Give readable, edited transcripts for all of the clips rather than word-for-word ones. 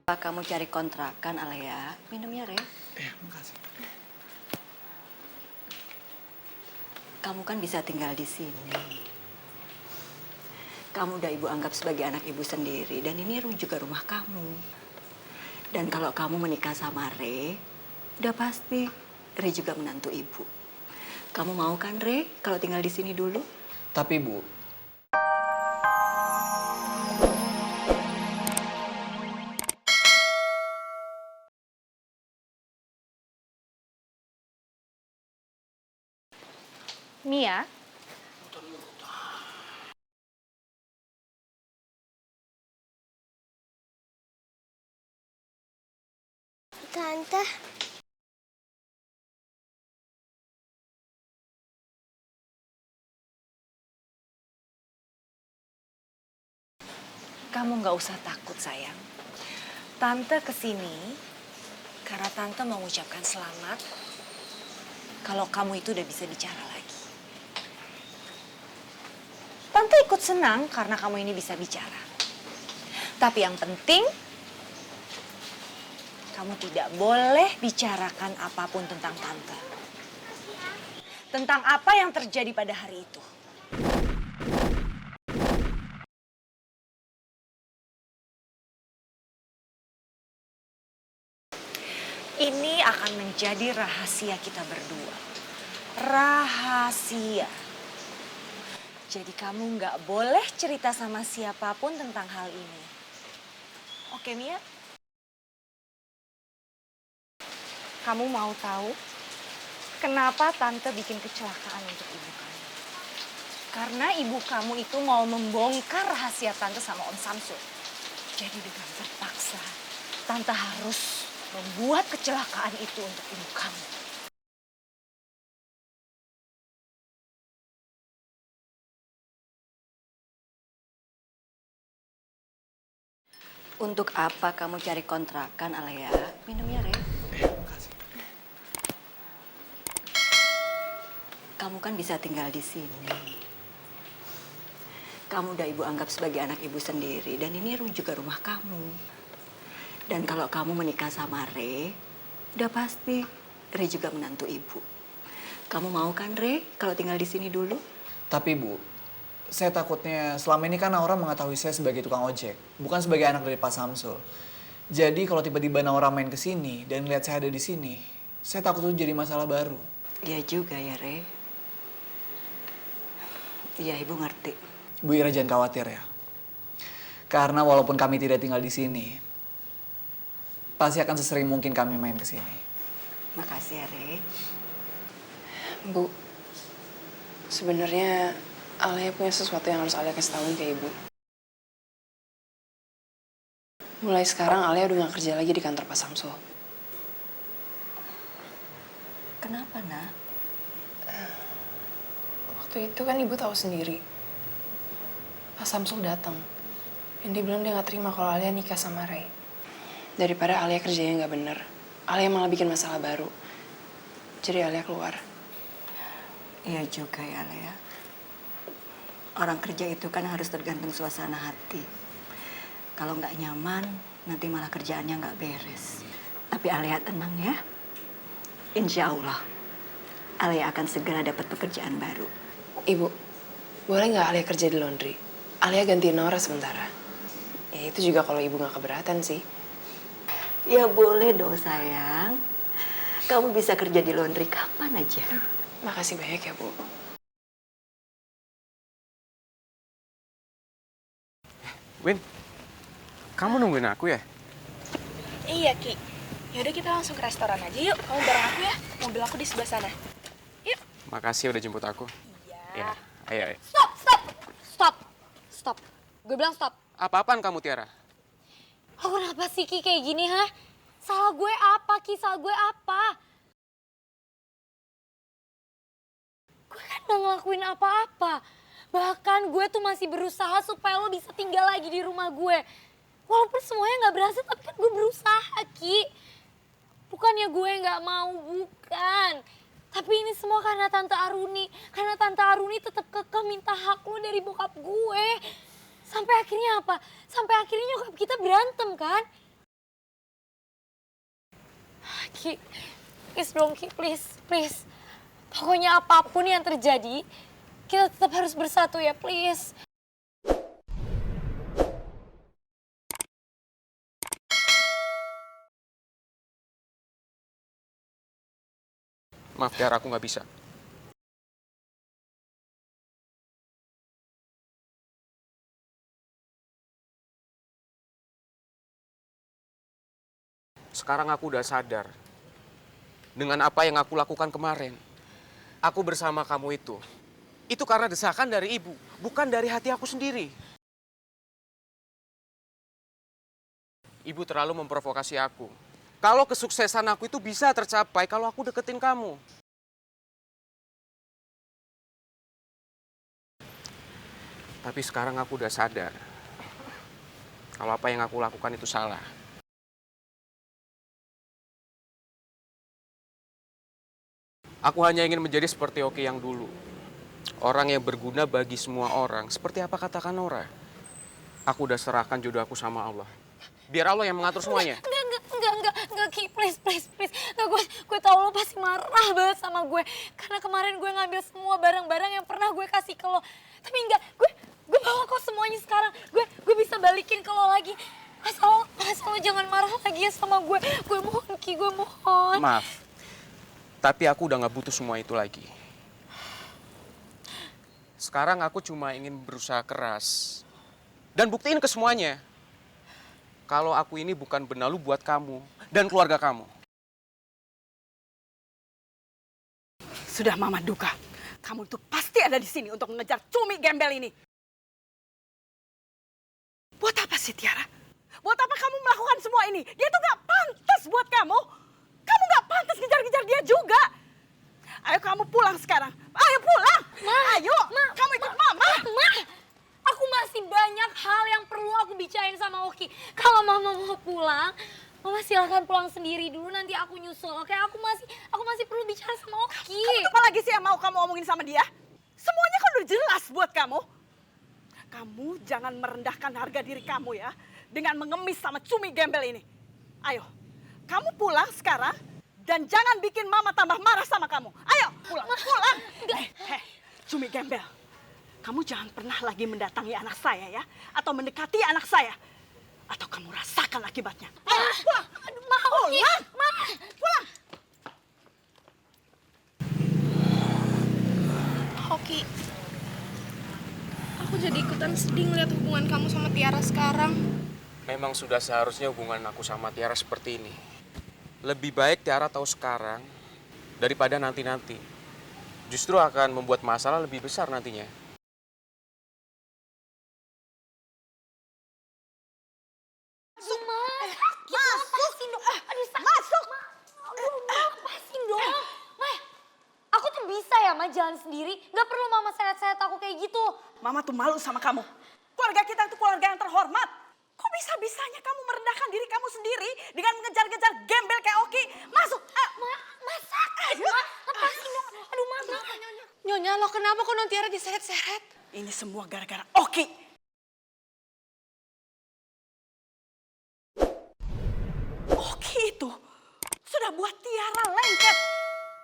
Kamu cari kontrakan, Alea. Minum ya, Re. Makasih. Kamu kan bisa tinggal di sini. Kamu udah ibu anggap sebagai anak ibu sendiri. Dan ini juga rumah kamu. Dan kalau kamu menikah sama Re, udah pasti Re juga menantu ibu. Kamu mau kan, Re, kalau tinggal di sini dulu? Tapi Bu, Mia, Tante, kamu nggak usah takut sayang. Tante kesini karena Tante mau mengucapkan selamat kalau kamu itu udah bisa bicara lagi. Tante ikut senang karena kamu ini bisa bicara. Tapi yang penting, kamu tidak boleh bicarakan apapun tentang Tante. Tentang apa yang terjadi pada hari itu. Ini akan menjadi rahasia kita berdua. Rahasia. Jadi kamu nggak boleh cerita sama siapapun tentang hal ini. Oke, Mia? Kamu mau tahu kenapa Tante bikin kecelakaan untuk ibu kamu? Karena ibu kamu itu mau membongkar rahasia Tante sama Om Samsul. Jadi dengan terpaksa, Tante harus membuat kecelakaan itu untuk ibu kamu. Untuk apa kamu cari kontrakan, Alea? Minum ya, Re. makasih. Kamu kan bisa tinggal di sini. Kamu udah ibu anggap sebagai anak ibu sendiri. Dan ini juga rumah kamu. Dan kalau kamu menikah sama Re, udah pasti Re juga menantu ibu. Kamu mau kan, Re, kalau tinggal di sini dulu? Tapi Bu, saya takutnya selama ini kan Naura mengetahui saya sebagai tukang ojek, bukan sebagai anak dari Pak Samsul. Jadi kalau tiba-tiba Naura main ke sini dan lihat saya ada di sini, saya takut itu jadi masalah baru. Iya juga ya, Re. Iya, ibu ngerti. Bu Ira jangan khawatir ya. Karena walaupun kami tidak tinggal di sini, pasti akan sesering mungkin kami main ke sini. Makasih ya, Re. Bu, sebenarnya Alia punya sesuatu yang harus Alia kasih tahuin ke Ibu. Mulai sekarang Alia udah gak kerja lagi di kantor Pak Samsul. Kenapa, Nak? Waktu itu kan Ibu tahu sendiri. Pak Samsul datang. Dan dia bilang dia gak terima kalau Alia nikah sama Ray. Daripada Alia kerjanya gak bener, Alia malah bikin masalah baru. Jadi Alia keluar. Iya juga ya, Alea. Orang kerja itu kan harus tergantung suasana hati. Kalau nggak nyaman, nanti malah kerjaannya nggak beres. Tapi Alea tenang ya. Insya Allah, Alea akan segera dapat pekerjaan baru. Ibu, boleh nggak Alia kerja di laundry? Alia gantiin Nora sementara. Ya itu juga kalau Ibu nggak keberatan sih. Ya boleh dong sayang. Kamu bisa kerja di laundry kapan aja. Makasih banyak ya, Bu. Win, kamu nungguin aku ya? Iya, Ki. Yaudah kita langsung ke restoran aja yuk. Kamu bareng aku ya. Mobil aku di sebelah sana. Yuk. Makasih udah jemput aku. Iya. Ya, ayo. Stop, stop. Stop. Stop. Gue bilang stop. Apa-apaan kamu, Tiara? Oh, kenapa sih Ki kayak gini, ha? Salah gue apa, Ki? Salah gue apa? Gue kan gak ngelakuin apa-apa. Bahkan gue tuh masih berusaha supaya lo bisa tinggal lagi di rumah gue. Walaupun semuanya gak berhasil, tapi kan gue berusaha, Ki. Bukannya gue gak mau, bukan. Tapi ini semua karena Tante Aruni. Karena Tante Aruni tetap kekeh minta hak lo dari bokap gue. Sampai akhirnya apa? Sampai akhirnya nyokap kita berantem kan? Ki, please dong Ki, please. Pokoknya apapun yang terjadi, kita tetap harus bersatu ya, please. Maaf Tiara, aku nggak bisa. Sekarang aku udah sadar dengan apa yang aku lakukan kemarin. Aku bersama kamu itu karena desakan dari ibu, bukan dari hati aku sendiri. Ibu terlalu memprovokasi aku. Kalau kesuksesan aku itu bisa tercapai kalau aku deketin kamu. Tapi sekarang aku udah sadar kalau apa yang aku lakukan itu salah. Aku hanya ingin menjadi seperti Oki yang dulu. Orang yang berguna bagi semua orang. Seperti apa katakan Nora. Aku udah serahkan jodoh aku sama Allah. Biar Allah yang mengatur semuanya. Enggak, Ki, please. Enggak, gue tau lo pasti marah banget sama gue. Karena kemarin gue ngambil semua barang-barang yang pernah gue kasih ke lo. Tapi enggak, gue bawa kok semuanya sekarang. Gue bisa balikin ke lo lagi. Asal lo jangan marah lagi ya sama gue. Gue mohon, Ki, gue mohon. Maaf. Tapi aku udah gak butuh semua itu lagi. Sekarang aku cuma ingin berusaha keras. Dan buktiin ke semuanya. Kalau aku ini bukan benalu buat kamu dan keluarga kamu. Sudah Mama duga, kamu tuh pasti ada di sini untuk mengejar cumi gembel ini. Buat apa sih Tiara? Buat apa kamu melakukan semua ini? Dia tuh gak pantas buat kamu. Kamu gak pantas ngejar-ngejar dia juga. Ayo kamu pulang sekarang. Ayo pulang. Ayo, kamu ikut Mama. Ma, aku masih banyak hal yang perlu aku bicarain sama Oki. Kalau Mama mau pulang, Mama silakan pulang sendiri dulu. Nanti aku nyusul. Oke, aku masih perlu bicara sama Oki. Kamu apa lagi sih yang mau kamu omongin sama dia? Semuanya kan udah jelas buat kamu. Kamu jangan merendahkan harga diri kamu ya. Dengan mengemis sama cumi gembel ini. Ayo, kamu pulang sekarang. Dan jangan bikin Mama tambah marah sama kamu. Ayo, pulang. Cumi gembel. Kamu jangan pernah lagi mendatangi anak saya ya. Atau mendekati anak saya. Atau kamu rasakan akibatnya. Ayo, pulang. Aduh, Ma, Oki. Ma. Pulang. Oki, aku jadi ikutan sedih ngeliat hubungan kamu sama Tiara sekarang. Memang sudah seharusnya hubungan aku sama Tiara seperti ini. Lebih baik Tiara tahu sekarang daripada nanti-nanti. Justru akan membuat masalah lebih besar nantinya. Lepasin dong. Aduh, masuk. Aduh, Ma, lepasin dong. Ma, aku tuh bisa ya, Ma, jalan sendiri. Gak perlu Mama seret-seret aku kayak gitu. Mama tuh malu sama kamu. Keluarga kita itu keluarga yang terhormat. Kok bisa-bisanya kamu merendahkan diri kamu sendiri dengan mengejar-ngejar gembel kayak Oki? Masuk. Ma, sakit, Ma. Lepasin dong. Aduh, Mama. Nyonya, lo kenapa kok non Tiara diseret-seret? Ini semua gara-gara Oki. Oki itu sudah buat Tiara lengket.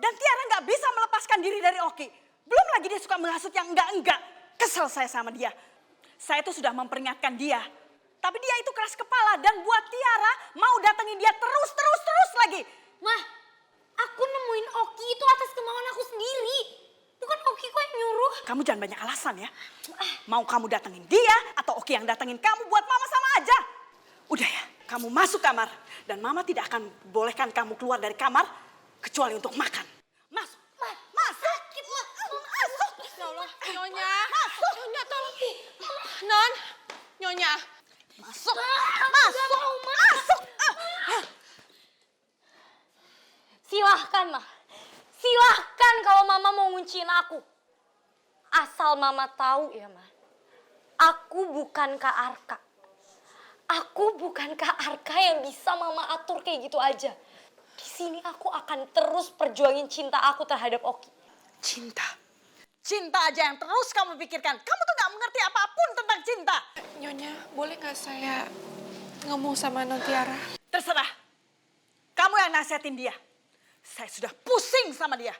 Dan Tiara nggak bisa melepaskan diri dari Oki. Belum lagi dia suka menghasut yang enggak-enggak. Kesel saya sama dia. Saya tuh sudah memperingatkan dia. Tapi dia itu keras kepala dan buat Tiara mau datengin dia terus lagi. Ma, aku nemuin Oki itu atas kemauan aku sendiri. Bukan Oki kok yang nyuruh. Kamu jangan banyak alasan ya. Mau kamu datengin dia atau Oki yang datengin kamu, buat Mama sama aja. Udah ya, kamu masuk kamar. Dan Mama tidak akan bolehkan kamu keluar dari kamar kecuali untuk makan. Masuk. Masuk. Masuk. Ya Allah, Nyonya. Masuk. Nyonya, tolong. Non, Nyonya. Masuk. Masuk. Silahkan, Ma. Silahkan kalau Mama mau ngunciin aku. Asal Mama tahu ya, Ma. Aku bukan Kak Arka. Aku bukan Kak Arka yang bisa Mama atur kayak gitu aja. Di sini aku akan terus perjuangin cinta aku terhadap Oki. Cinta. Cinta aja yang terus kamu pikirkan. Kamu tuh gak mengerti apapun tentang cinta. Nyonya, boleh gak saya ngomong sama non Tiara? Terserah. Kamu yang nasihatin dia. Saya sudah pusing sama dia.